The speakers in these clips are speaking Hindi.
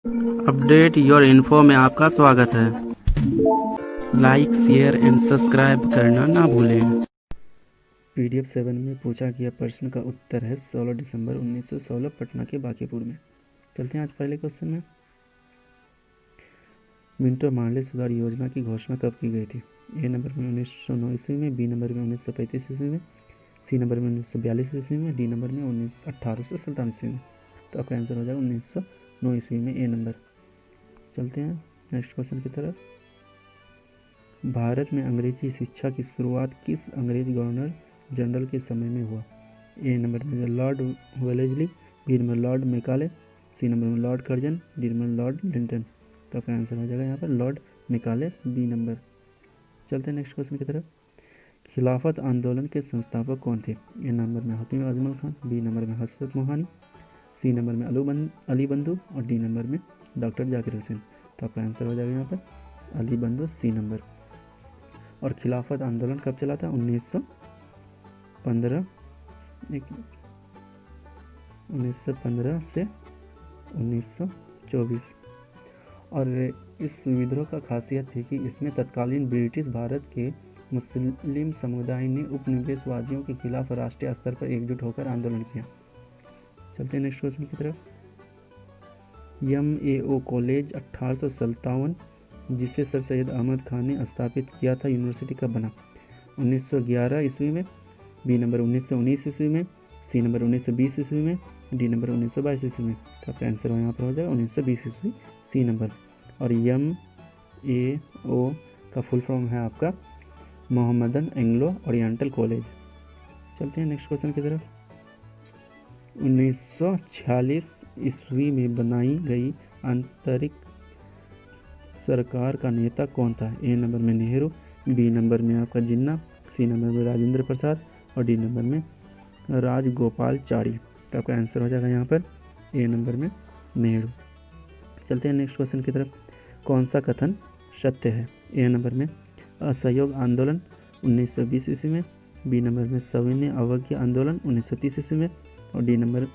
अपडेट योर इन्फो में आपका स्वागत है। लाइक, शेयर एंड सब्सक्राइब करना ना भूलें। PDF 7 में पूछा गया प्रश्न का उत्तर है 16 दिसंबर 1916 पटना के बांकीपुर में। चलते हैं आज पहले क्वेश्चन में। मिंटो मार्ले सुधार योजना की घोषणा कब की गई थी? ए नंबर में 1909 ईस्वी में, बी नंबर में 1935 ईस्वी में, सी नंबर में 1942 ईस्वी में, डी नंबर में 1857 ईस्वी में। तो आपका आंसर हो जाएगा 1909 ईस्वी में, ए नंबर। चलते हैं नेक्स्ट क्वेश्चन की तरफ। भारत में अंग्रेजी शिक्षा की शुरुआत किस अंग्रेज गवर्नर जनरल के समय में हुआ? ए नंबर में Lord Wellesley, B number Lord Macaulay, C number में Lord Curzon, D number Lord Lytton. तो आपका आंसर हो जाएगा यहाँ पर लॉर्ड मैकाले, बी नंबर। चलते हैं नेक्स्ट क्वेश्चन की तरफ। खिलाफत आंदोलन के संस्थापक कौन थे? ए नंबर में हकीम अजमल खान, बी नंबर में हसरत मोहानी, सी नंबर में अली बंधु और डी नंबर में डॉक्टर जाकिर हुसैन। तो आपका आंसर हो जाएगा यहाँ पर अली बंधु, सी नंबर। और खिलाफत आंदोलन कब चला था? 1915 से 1924। और इस विद्रोह का खासियत थी कि इसमें तत्कालीन ब्रिटिश भारत के मुस्लिम समुदाय ने उपनिवेशवादियों के खिलाफ राष्ट्रीय स्तर पर एकजुट होकर आंदोलन किया। चलते हैं नेक्स्ट क्वेश्चन की तरफ। MAO कॉलेज 1857 जिसे सर सैयद अहमद खान ने स्थापित किया था, यूनिवर्सिटी कब बना? 1911 ईस्वी में, बी नंबर 1919 ईस्वी में, सी नंबर 1920 ईस्वी में, डी नंबर 1922 ईस्वी में। तो आपका आंसर यहाँ पर हो जाएगा 1920 ईस्वी, सी नंबर। और MAO का फुल फॉर्म है आपका मोहम्मदन एंग्लो ओरिएंटल कॉलेज। चलते हैं नेक्स्ट क्वेश्चन की तरफ। 1946 ईस्वी में बनाई गई आंतरिक सरकार का नेता कौन था? ए नंबर में नेहरू, बी नंबर में आपका जिन्ना, सी नंबर में राजेंद्र प्रसाद और डी नंबर में राजगोपालचारी। तो आपका आंसर हो जाएगा यहाँ पर ए नंबर में नेहरू। चलते हैं नेक्स्ट क्वेश्चन की तरफ। कौन सा कथन सत्य है? ए नंबर में असहयोग आंदोलन 1920 ईस्वी में, बी नंबर में सविनय अवज्ञा आंदोलन 1930 ईस्वी में और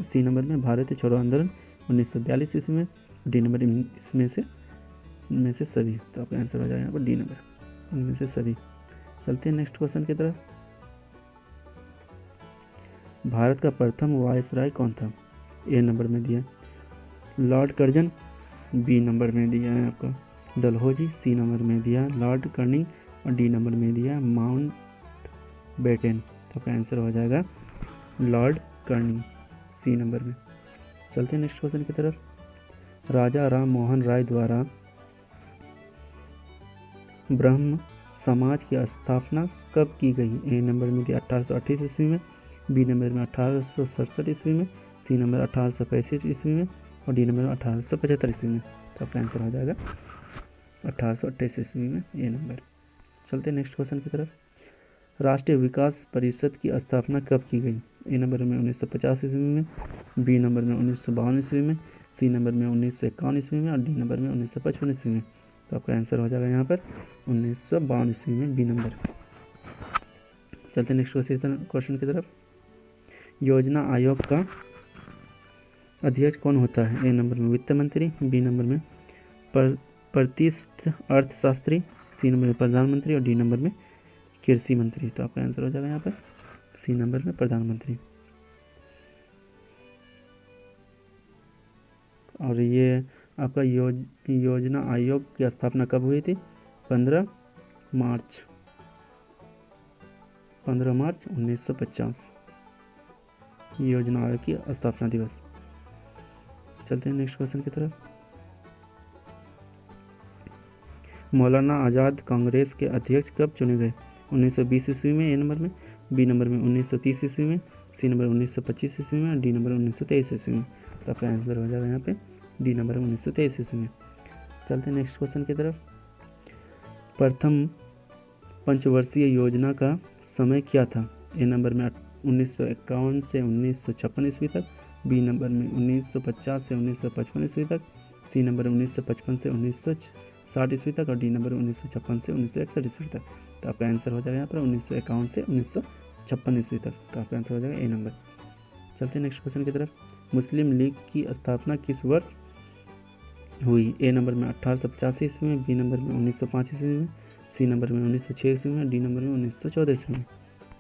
सी नंबर में भारतीय छोड़ो आंदोलन 1942 ईस्वी में, डी नंबर इसमें से सभी। तो आपका आंसर हो जाएगा यहाँ पर डी नंबर, इनमें से सभी। चलते हैं नेक्स्ट क्वेश्चन की तरफ। भारत का प्रथम वायसराय कौन था? ए नंबर में दिया लॉर्ड कर्जन, बी नंबर में दिया है आपका डलहौजी, सी नंबर में दिया लॉर्ड कर्निंग और डी नंबर में दिया माउंट बेटन। तो आपका आंसर हो जाएगा लॉर्ड कर्निंग, सी नंबर में। चलते हैं नेक्स्ट क्वेश्चन की तरफ। राजा राम मोहन राय द्वारा ब्रह्म समाज की स्थापना कब की गई? ए नंबर में दिया 1828 ईस्वी में, बी नंबर में 1867 ईस्वी में, सी नंबर 1865 ईस्वी में और डी नंबर 1875 ईस्वी में। तो आपका आंसर हो जाएगा 1828 ईस्वी में, ए नंबर। चलते हैं नेक्स्ट क्वेश्चन की तरफ। राष्ट्रीय विकास परिषद की स्थापना कब की गई? ए नंबर में 1950 ईस्वी में, बी नंबर में 1952 ईस्वी में, सी नंबर में 1951 ईस्वी में और डी नंबर में 1955 ईस्वी में। तो आपका आंसर हो जाएगा यहाँ पर 1952 ईस्वी में, बी नंबर। चलते नेक्स्ट क्वेश्चन की तरफ। योजना आयोग का अध्यक्ष कौन होता है? ए नंबर में वित्त मंत्री, बी नंबर में प्रतिष्ठ अर्थशास्त्री, सी नंबर में प्रधानमंत्री और डी नंबर में कृषि मंत्री। तो आपका आंसर हो जाएगा यहाँ पर सी नंबर में प्रधानमंत्री। और ये आपका योजना आयोग की स्थापना कब हुई थी? 15 मार्च 1950 योजना आयोग की स्थापना दिवस। चलते हैं नेक्स्ट क्वेश्चन की तरफ। मौलाना आज़ाद कांग्रेस के अध्यक्ष कब चुने गए? 1920 ईस्वी में, ए नंबर में, बी नंबर में 1930 ईस्वी में, सी नंबर 1925 ईस्वी में और डी नंबर 1923 ईस्वी में। तो आपका आंसर हो जाएगा यहाँ पे डी नंबर 1923 ईस्वी में। चलते हैं नेक्स्ट क्वेश्चन की तरफ। प्रथम पंचवर्षीय योजना का समय क्या था? ए नंबर में 1951 से 1956 ईस्वी तक, बी नंबर में 1950 से 1955 ईस्वी तक, सी नंबर 1955 से 1960 ईस्वी तक और डी नंबर 1956 से 1961 ईस्वी तक। तो आपका आंसर हो जाएगा यहाँ पर 1951 से 1956 ईस्वी तक। तो आपका आंसर हो जाएगा ए नंबर। चलते हैं नेक्स्ट क्वेश्चन की तरफ। मुस्लिम लीग की स्थापना किस वर्ष हुई? ए नंबर में 1885 ईस्वी में, बी नंबर में 1905 ईस्वी में, सी नंबर में 1906 ईस्वी में, डी नंबर में 1914 ईस्वी में।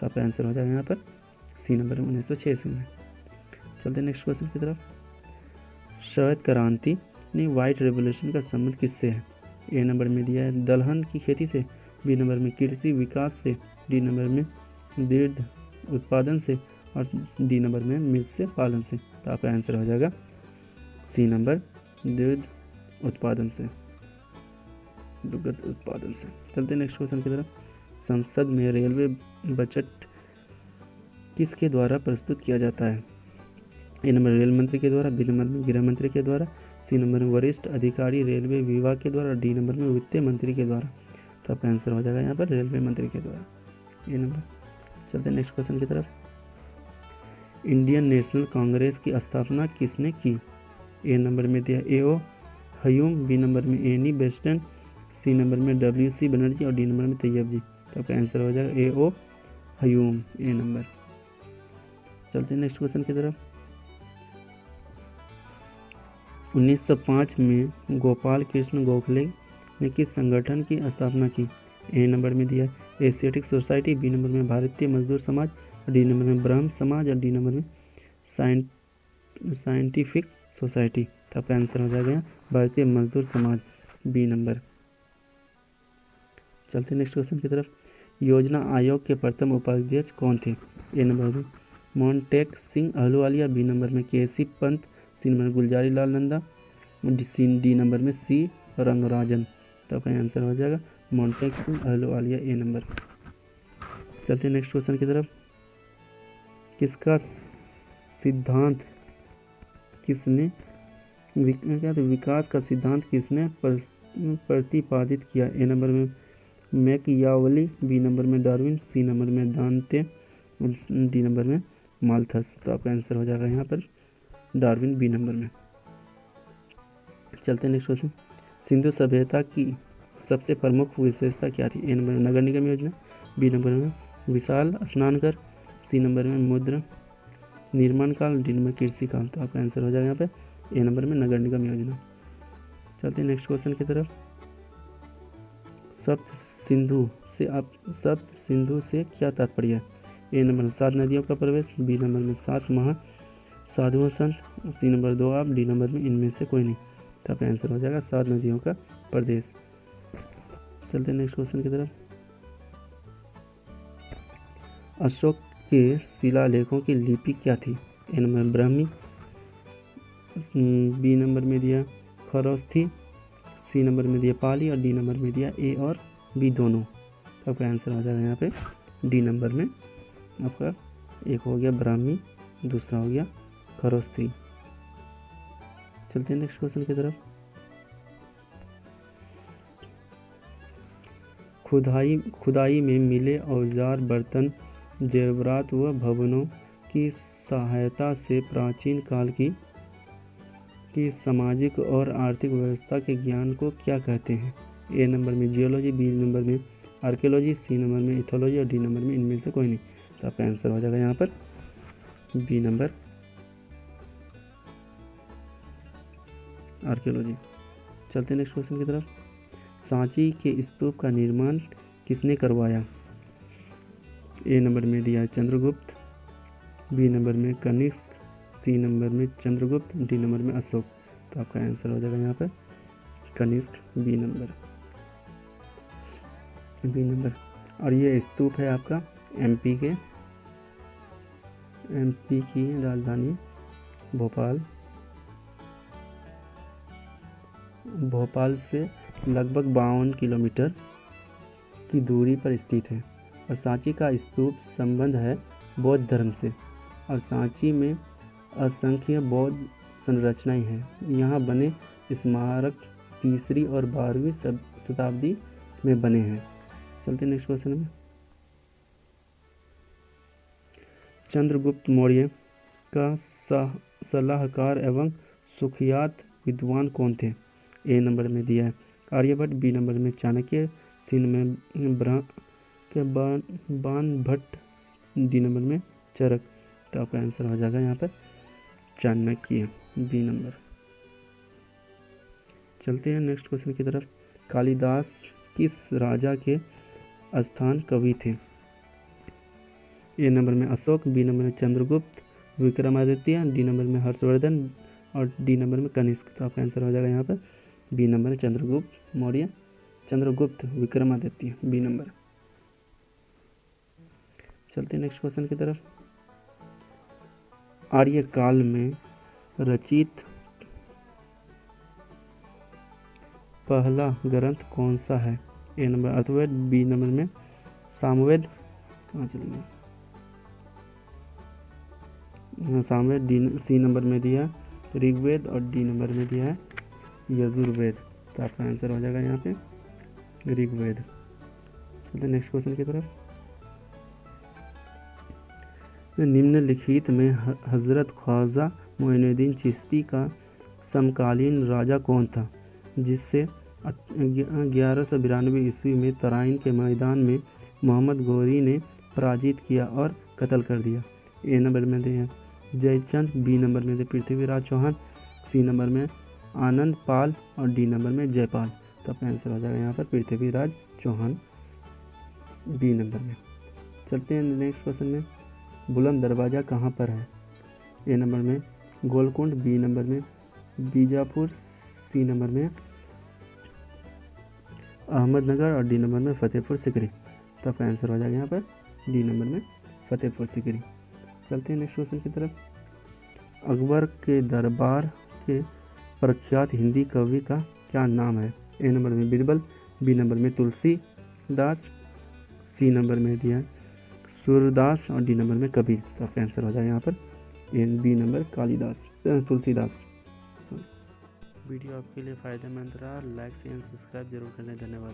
तो आपका आंसर हो जाएगा यहाँ पर सी नंबर में 1906 ईस्वी में। चलते हैं नेक्स्ट क्वेश्चन की तरफ। श्वेत क्रांति यानी व्हाइट रेवोल्यूशन का संबंध किससे है? ए नंबर में दिया है दलहन की खेती से, बी नंबर में कृषि विकास से, डी नंबर में दुग्ध उत्पादन से और डी नंबर में मत्स्य पालन से। तो आपका आंसर हो जाएगा सी नंबर दुग्ध उत्पादन से, दुग्ध उत्पादन से। चलते हैं नेक्स्ट क्वेश्चन की तरफ। संसद में रेलवे बजट किसके द्वारा प्रस्तुत किया जाता है? ए नंबर रेल मंत्री के द्वारा, बी नंबर में गृह मंत्री के द्वारा, सी नंबर में वरिष्ठ अधिकारी रेलवे विभाग के द्वारा, डी नंबर में वित्त मंत्री के द्वारा। तो आपका आंसर हो जाएगा यहाँ पर रेलवे मंत्री के द्वारा, ए नंबर। चलते हैं नेक्स्ट क्वेश्चन की तरफ। इंडियन नेशनल कांग्रेस की स्थापना किसने की? ए नंबर में दिया ए.ओ. ह्यूम, बी नंबर में एनी बेस्टन, सी नंबर में W.C. बनर्जी और डी नंबर में तैयब जी। तो आपका आंसर हो जाएगा ए.ओ. ह्यूम, ए नंबर। चलते हैं नेक्स्ट क्वेश्चन की तरफ। 1905 में गोपाल कृष्ण गोखले ने किस संगठन की स्थापना की? ए नंबर में दिया एशियाटिक सोसाइटी, बी नंबर में भारतीय मजदूर समाज, डी नंबर में ब्रह्म समाज और डी नंबर में साइंटिफिक सोसाइटी। तो आपका आंसर हो जाएगा भारतीय मजदूर समाज, बी नंबर। चलते नेक्स्ट क्वेश्चन की तरफ। योजना आयोग के प्रथम उपाध्यक्ष कौन थे? ए नंबर में मोन्टेक सिंह अहलूवालिया, बी नंबर में केसी पंत, सी नंबर में गुलजारी लाल नंदा, डी नंबर में सी रंगराजन। तो आपका आंसर हो जाएगा मोन्टेक सिंह अहलूवालिया, ए नंबर। चलते हैं नेक्स्ट क्वेश्चन की तरफ। किसका सिद्धांत किसने विकास का सिद्धांत किसने प्रतिपादित किया? ए नंबर में मैकियावली, बी नंबर में डार्विन, सी नंबर में दांते और डी नंबर में माल्थस। तो आपका आंसर हो जाएगा यहाँ पर डार्विन, बी नंबर में। चलते हैं नेक्स्ट क्वेश्चन। सिंधु सभ्यता की सबसे प्रमुख विशेषता क्या थी? ए नंबर में नगर निगम योजना, बी नंबर में विशाल स्नानघर, सी नंबर में मुद्रा निर्माण काल, डी नंबर कृषि काल। तो आपका आंसर हो जाएगा यहाँ पे ए नंबर में नगर निगम योजना। चलते हैं नेक्स्ट क्वेश्चन की तरफ। सप्त सिंधु से क्या तात्पर्य है? ए नंबर में 7 नदियों का प्रवेश, बी नंबर में 7 महा साधुओं संत, सी नंबर 2 आप, डी नंबर में इनमें से कोई नहीं। तो आपका आंसर हो जाएगा 7 नदियों का प्रदेश। चलते हैं नेक्स्ट क्वेश्चन की तरफ। अशोक के शिलालेखों की लिपि क्या थी? ए नंबर ब्राह्मी, बी नंबर में दिया खरोस्थी, सी नंबर में दिया पाली और डी नंबर में दिया ए और बी दोनों। तो आपका आंसर हो जाएगा यहाँ पे डी नंबर में। आपका एक हो गया ब्राह्मी, दूसरा हो गया खरोस्थी। चलते हैं नेक्स्ट क्वेश्चन की तरफ। खुदाई में मिले औजार, बर्तन, जेवरात व भवनों की सहायता से प्राचीन काल की सामाजिक और आर्थिक व्यवस्था के ज्ञान को क्या कहते हैं? ए नंबर में जियोलॉजी, बी नंबर में आर्कियोलॉजी, सी नंबर में इथोलॉजी और डी नंबर में इनमें से कोई नहीं। तो आपका आंसर हो जाएगा यहाँ पर बी नंबर आर्कियोलॉजी। चलते हैं नेक्स्ट क्वेश्चन की तरफ। सांची के स्तूप का निर्माण किसने करवाया? ए नंबर में दिया चंद्रगुप्त, बी नंबर में कनिष्क, सी नंबर में चंद्रगुप्त, डी नंबर में अशोक। तो आपका आंसर हो जाएगा यहाँ पर कनिष्क, बी नंबर। और ये स्तूप है आपका एमपी की राजधानी भोपाल से लगभग 52 किलोमीटर की दूरी पर स्थित है। और सांची का स्तूप संबंध है बौद्ध धर्म से और सांची में असंख्य बौद्ध संरचनाएं हैं। यहाँ बने स्मारक 3वीं और 12वीं शताब्दी में बने हैं। चलते नेक्स्ट क्वेश्चन में। चंद्रगुप्त मौर्य का सलाहकार एवं सुखयात विद्वान कौन थे? ए नंबर में दिया है आर्यभट्ट, बी नंबर में चाणक्य, सी नंबर में बाणभट्ट, डी नंबर में चरक। तो आपका आंसर हो जाएगा यहाँ पर चाणक्य, बी नंबर। चलते हैं नेक्स्ट क्वेश्चन की तरफ। कालिदास किस राजा के स्थान कवि थे? ए नंबर में अशोक, बी नंबर में चंद्रगुप्त, विक्रमादित्य, डी नंबर में हर्षवर्धन और डी नंबर में कनिष्क। तो आपका आंसर हो जाएगा यहाँ पर B number Chandragupta Maurya, Chandragupta Vikramaditya, B number. चलते हैं नेक्स्ट क्वेश्चन की तरफ। आर्यकाल में रचित पहला ग्रंथ कौन सा है? ए नंबर अथर्ववेद, बी नंबर में सामवेद, कहाँ चलेंगे सामवेद, डी सी नंबर में दिया है ऋग्वेद और डी नंबर में दिया है यजुर्वेद। तो आपका आंसर हो जाएगा यहाँ पे ऋग्वेद। चलते नेक्स्ट क्वेश्चन की तरफ। निम्नलिखित में हजरत ख्वाजा मोइनुद्दीन चिश्ती का समकालीन राजा कौन था जिससे 1192 ईस्वी में तराइन के मैदान में मोहम्मद गौरी ने पराजित किया और कत्ल कर दिया? ए नंबर में दिया जयचंद, बी नंबर में पृथ्वीराज चौहान, सी नंबर में आनंद पाल और डी नंबर में जयपाल। तो आपका आंसर हो जाएगा यहाँ पर पृथ्वीराज चौहान, बी नंबर में। चलते हैं नेक्स्ट क्वेश्चन में। बुलंद दरवाज़ा कहाँ पर है? ए नंबर में गोलकुंड, बी नंबर में बीजापुर, सी नंबर में अहमदनगर और डी नंबर में फतेहपुर सिकरी। तो आपका आंसर हो जाएगा यहाँ पर डी नंबर में फतेहपुर सिकरी। चलते हैं नेक्स्ट क्वेश्चन की तरफ। अकबर के दरबार के प्रख्यात हिंदी कवि का क्या नाम है? ए नंबर में बीरबल, बी नंबर में तुलसीदास, सी नंबर में दिया है सूरदास और डी नंबर में कबीर। तो आपका आंसर हो जाएगा यहाँ पर N B number Kalidas Tulsidas. Video आपके लिए फ़ायदेमंद रहा, लाइक शेयर सब्सक्राइब जरूर करें। धन्यवाद।